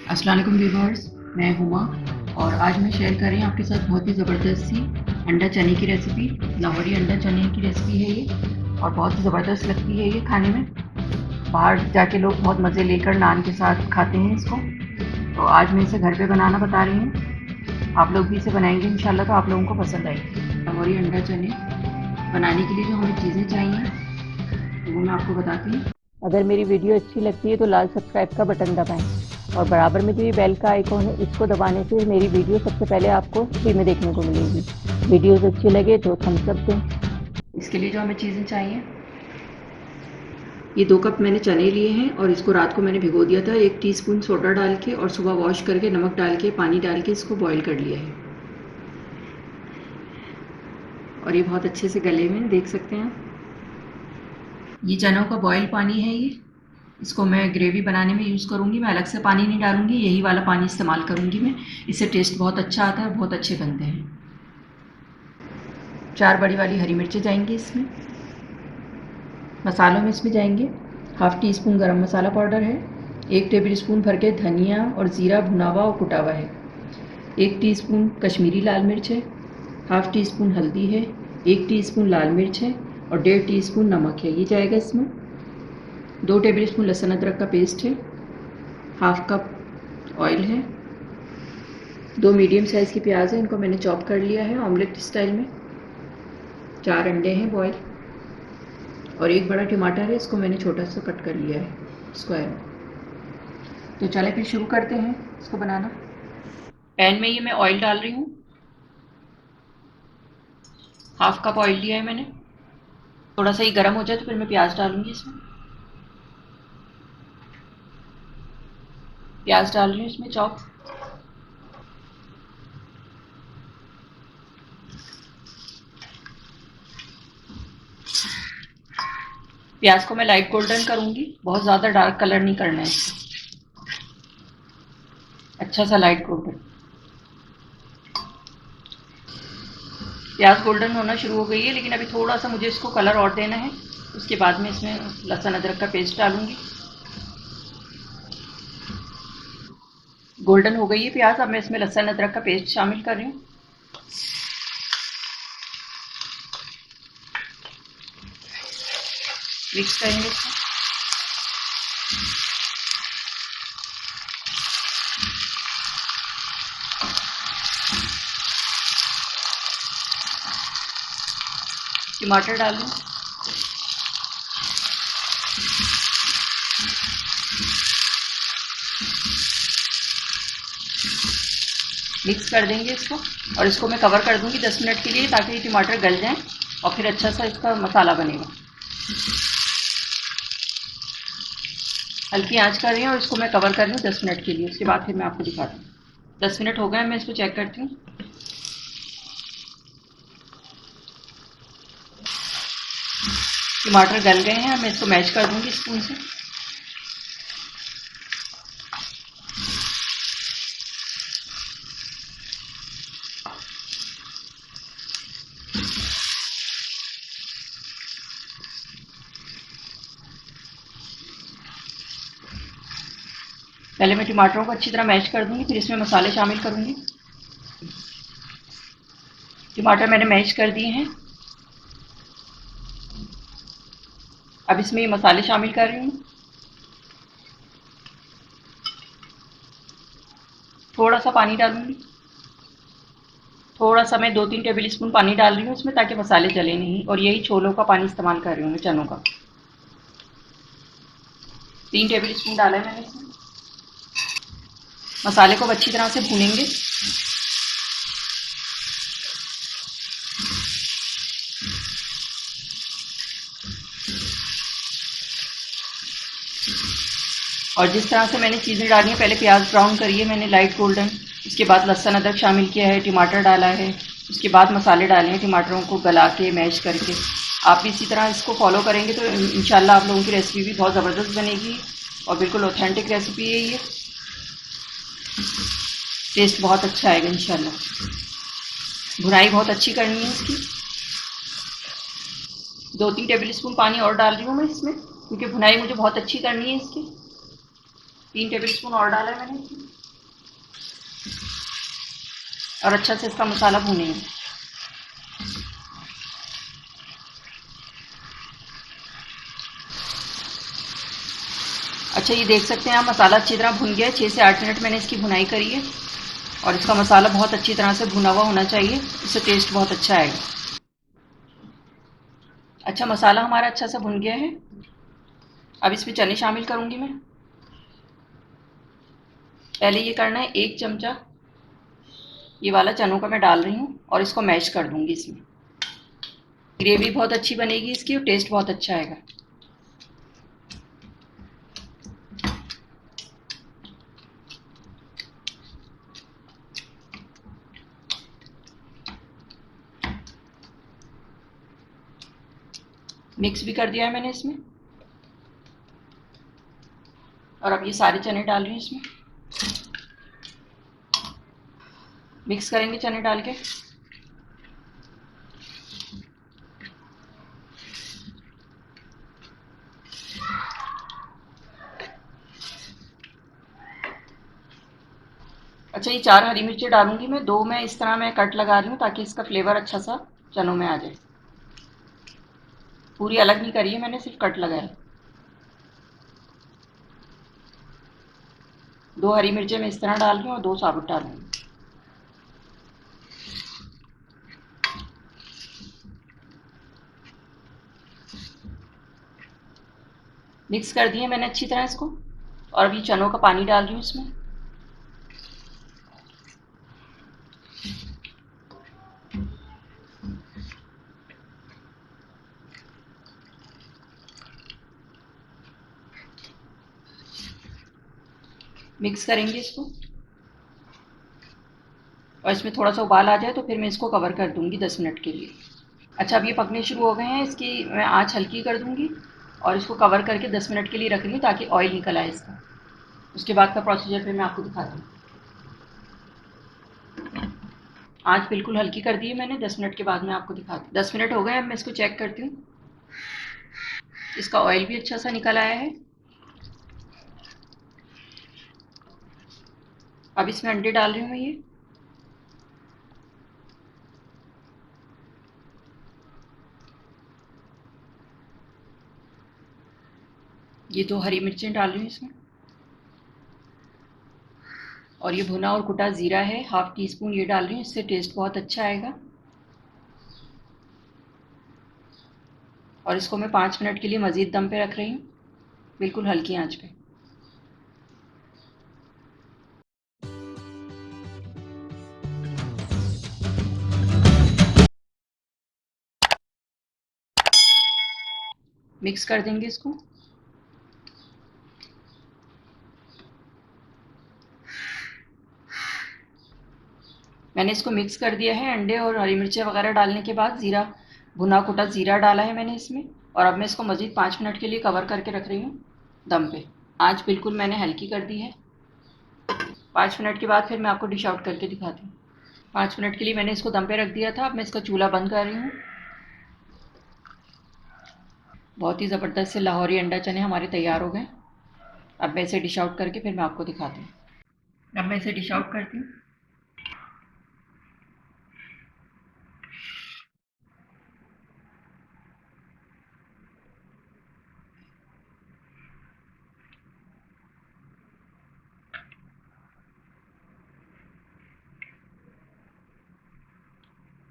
अस्सलाम वालेकुम व्यूअर्स, मैं हुमा और आज मैं शेयर कर रही हूँ आपके साथ बहुत ही ज़बरदस्त सी अंडा चने की रेसिपी। लाहौरी अंडा चने की रेसिपी है ये और बहुत ही ज़बरदस्त लगती है ये खाने में। बाहर जाके लोग बहुत मज़े लेकर नान के साथ खाते हैं इसको। तो आज मैं इसे घर पे बनाना बता रही हूँ। आप लोग भी इसे बनाएंगे इंशाल्लाह तो आप लोगों को पसंद आएगी। लाहौरी अंडा चने बनाने के लिए जो हमें चीज़ें चाहिए वो मैं आपको बताती हूँ। अगर मेरी वीडियो अच्छी लगती है तो लाल सब्सक्राइब का बटन दबाएं और बराबर में जो ये बेल का आइकॉन है इसको दबाने से मेरी वीडियो सबसे पहले आपको फ्री में देखने को मिलेगी। वीडियोस अच्छी लगे तो थम्स अप दें। इसके लिए जो हमें चीज़ें चाहिए, ये 2 कप मैंने चने लिए हैं और इसको रात को मैंने भिगो दिया था 1 टीस्पून सोडा डाल के और सुबह वॉश करके नमक डाल के पानी डाल के इसको बॉईल कर लिया है और ये बहुत अच्छे से गले में देख सकते हैं। ये चनों का बॉयल पानी है ये, इसको मैं ग्रेवी बनाने में यूज़ करूँगी। मैं अलग से पानी नहीं डालूँगी, यही वाला पानी इस्तेमाल करूँगी मैं। इससे टेस्ट बहुत अच्छा आता है और बहुत अच्छे बनते हैं। 4 बड़ी वाली हरी मिर्चें जाएंगी इसमें। मसालों में इसमें जाएंगे हाफ़ टी स्पून गरम मसाला पाउडर है, 1 टेबल स्पून भर के धनिया और ज़ीरा भुना हुआ और कुटा हुआ है, 1 टीस्पून कश्मीरी लाल मिर्च है, हाफ़ टी स्पून हल्दी है, 1 टीस्पून लाल मिर्च है और 1.5 टीस्पून नमक है, ये जाएगा इसमें। 2 टेबल स्पून लहसुन अदरक का पेस्ट है, हाफ़ कप ऑयल है, 2 मीडियम साइज़ की प्याज है, इनको मैंने चॉप कर लिया है ऑमलेट स्टाइल में, 4 अंडे हैं बॉयल और 1 बड़ा टमाटर है, इसको मैंने छोटा सा कट कर लिया है स्क्वायर में। तो चले फिर शुरू करते हैं इसको बनाना। पैन में ये मैं ऑयल डाल रही हूँ, हाफ़ कप ऑयल लिया है मैंने। थोड़ा सा ही गर्म हो जाए तो फिर मैं प्याज डालूंगी इसमें। प्याज डाल रही हूँ इसमें चॉप। प्याज को मैं लाइट गोल्डन करूंगी, बहुत ज़्यादा डार्क कलर नहीं करना है इसको, अच्छा सा लाइट गोल्डन। प्याज गोल्डन होना शुरू हो गई है, लेकिन अभी थोड़ा सा मुझे इसको कलर और देना है। उसके बाद में इसमें लहसुन अदरक का पेस्ट डालूंगी। गोल्डन हो गई है प्याज, अब मैं इसमें लहसुन अदरक का पेस्ट शामिल कर रही हूँ। मिक्स करेंगे इसको। टमाटर डाल दूँ। मिक्स कर देंगे इसको और इसको मैं कवर कर दूंगी 10 मिनट के लिए, ताकि ये टमाटर गल जाएं और फिर अच्छा सा इसका मसाला बनेगा। हल्की आंच कर रही हूँ और इसको मैं कवर कर रही हूँ 10 मिनट के लिए, उसके बाद फिर मैं आपको दिखाती हूँ। 10 मिनट हो गए, मैं इसको चेक करती हूँ। टमाटर गल गए हैं, मैं इसको मैश कर दूंगी स्पून से। पहले मैं टमाटरों को अच्छी तरह मैश कर दूंगी, फिर इसमें मसाले शामिल करूंगी। टमाटर मैंने मैश कर दिए हैं, अब इसमें ये मसाले शामिल कर रही हूँ। थोड़ा सा पानी डालूंगी, थोड़ा सा मैं 2-3 टेबल स्पून पानी डाल रही हूँ इसमें, ताकि मसाले जले नहीं, और यही छोलों का पानी इस्तेमाल कर रही हूँ मैं, चनों का। 3 टेबल स्पून डाला है मैंने इसमें। मसाले को अच्छी तरह से भूनेंगे। और जिस तरह से मैंने चीज़ें डाली हैं, पहले प्याज ब्राउन करी है मैंने लाइट गोल्डन, उसके बाद लहसुन अदरक शामिल किया है, टमाटर डाला है, उसके बाद मसाले डाले हैं टमाटरों को गला के मैश करके। आप भी इसी तरह इसको फॉलो करेंगे तो इंशाल्लाह आप लोगों की रेसिपी भी बहुत ज़बरदस्त बनेगी और बिल्कुल ऑथेंटिक रेसिपी है ये। टेस्ट बहुत अच्छा आएगा इंशाल्लाह। भुनाई बहुत अच्छी करनी है इसकी। 2-3 टेबल स्पून पानी और डाल रही हूँ मैं इसमें, क्योंकि भुनाई मुझे बहुत अच्छी करनी है इसकी। 3 टेबलस्पून और डाला है मैंने इसमें और अच्छा से इसका मसाला भूनेंगे। अच्छा, ये देख सकते हैं आप मसाला अच्छी तरह भुन गया है। 6 से 8 मिनट मैंने इसकी भुनाई करी है और इसका मसाला बहुत अच्छी तरह से भुना हुआ होना चाहिए, इससे टेस्ट बहुत अच्छा आएगा। अच्छा, मसाला हमारा अच्छा सा भुन गया है। अब इसमें चने शामिल करूँगी मैं। पहले ये करना है, 1 चमचा ये वाला चनों का मैं डाल रही हूँ और इसको मैश कर दूँगी इसमें। ग्रेवी बहुत अच्छी बनेगी इसकी और टेस्ट बहुत अच्छा आएगा। मिक्स भी कर दिया है मैंने इसमें और अब ये सारे चने डाल रही हूँ इसमें। मिक्स करेंगे चने डाल के। अच्छा, ये 4 हरी मिर्ची डालूंगी मैं, 2 मैं इस तरह मैं कट लगा रही हूँ ताकि इसका फ्लेवर अच्छा सा चनों में आ जाए। पूरी अलग नहीं करी है मैंने, सिर्फ कट लगाया। 2 हरी मिर्चें मैं इस तरह डाल रही हूँ और 2 साबुत डालूंगी। मिक्स कर दिए मैंने अच्छी तरह इसको और अभी चनों का पानी डाल रही हूँ इसमें। मिक्स करेंगे इसको और इसमें थोड़ा सा उबाल आ जाए तो फिर मैं इसको कवर कर दूंगी 10 मिनट के लिए। अच्छा, अब ये पकने शुरू हो गए हैं, इसकी मैं आँच हल्की कर दूंगी और इसको कवर करके 10 मिनट के लिए रख लूँ ताकि ऑयल निकल आए इसका। उसके बाद का प्रोसीजर फिर मैं आपको दिखाती हूँ। आँच बिल्कुल हल्की कर दी है मैंने। 10 मिनट के बाद मैं आपको दिखाती हूँ। 10 मिनट हो गए, अब मैं इसको चेक करती हूँ। इसका ऑयल भी अच्छा सा निकल आया है। अब इसमें अंडे डाल रही हूँ मैं ये 2 हरी मिर्चें डाल रही हूँ इसमें और ये भुना और कुटा ज़ीरा है, हाफ टी स्पून ये डाल रही हूँ, इससे टेस्ट बहुत अच्छा आएगा। और इसको मैं 5 मिनट के लिए मज़ीद दम पे रख रही हूँ, बिल्कुल हल्की आंच पे। मिक्स कर देंगे इसको। मैंने इसको मिक्स कर दिया है। अंडे और हरी मिर्चें वगैरह डालने के बाद ज़ीरा, भुना कुटा ज़ीरा डाला है मैंने इसमें और अब मैं इसको मज़ीद 5 मिनट के लिए कवर करके रख रही हूँ दम पे। आँच बिल्कुल मैंने हल्की कर दी है। 5 मिनट के बाद फिर मैं आपको डिश आउट करके दिखाती हूँ। 5 मिनट के लिए मैंने इसको दम पे रख दिया था। अब मैं इसका चूल्हा बंद कर रही हूँ। बहुत ही ज़बरदस्त से लाहौरी अंडा चने हमारे तैयार हो गए। अब मैं इसे डिश आउट करके फिर मैं आपको दिखाती हूँ। अब मैं इसे डिश आउट करती हूँ।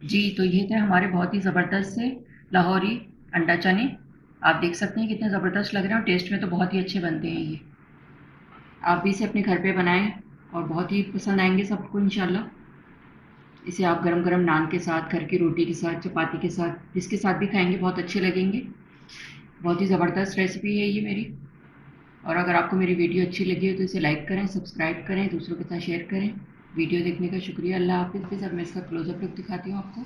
जी, तो ये थे हमारे बहुत ही ज़बरदस्त से लाहौरी अंडा चने। आप देख सकते हैं कितने ज़बरदस्त लग रहे हैं और टेस्ट में तो बहुत ही अच्छे बनते हैं ये। आप भी इसे अपने घर पे बनाएं और बहुत ही पसंद आएंगे सबको इंशाल्लाह। इसे आप गरम गरम नान के साथ, घर की रोटी के साथ, चपाती के साथ, जिसके साथ भी खाएंगे बहुत अच्छे लगेंगे। बहुत ही ज़बरदस्त रेसिपी है ये मेरी। और अगर आपको मेरी वीडियो अच्छी लगी हो तो इसे लाइक करें, सब्सक्राइब करें, दूसरों के साथ शेयर करें। वीडियो देखने का शुक्रिया। अल्लाह हाफ़िज़। अब मैं इसका क्लोज़अप लुक दिखाती हूँ आपको।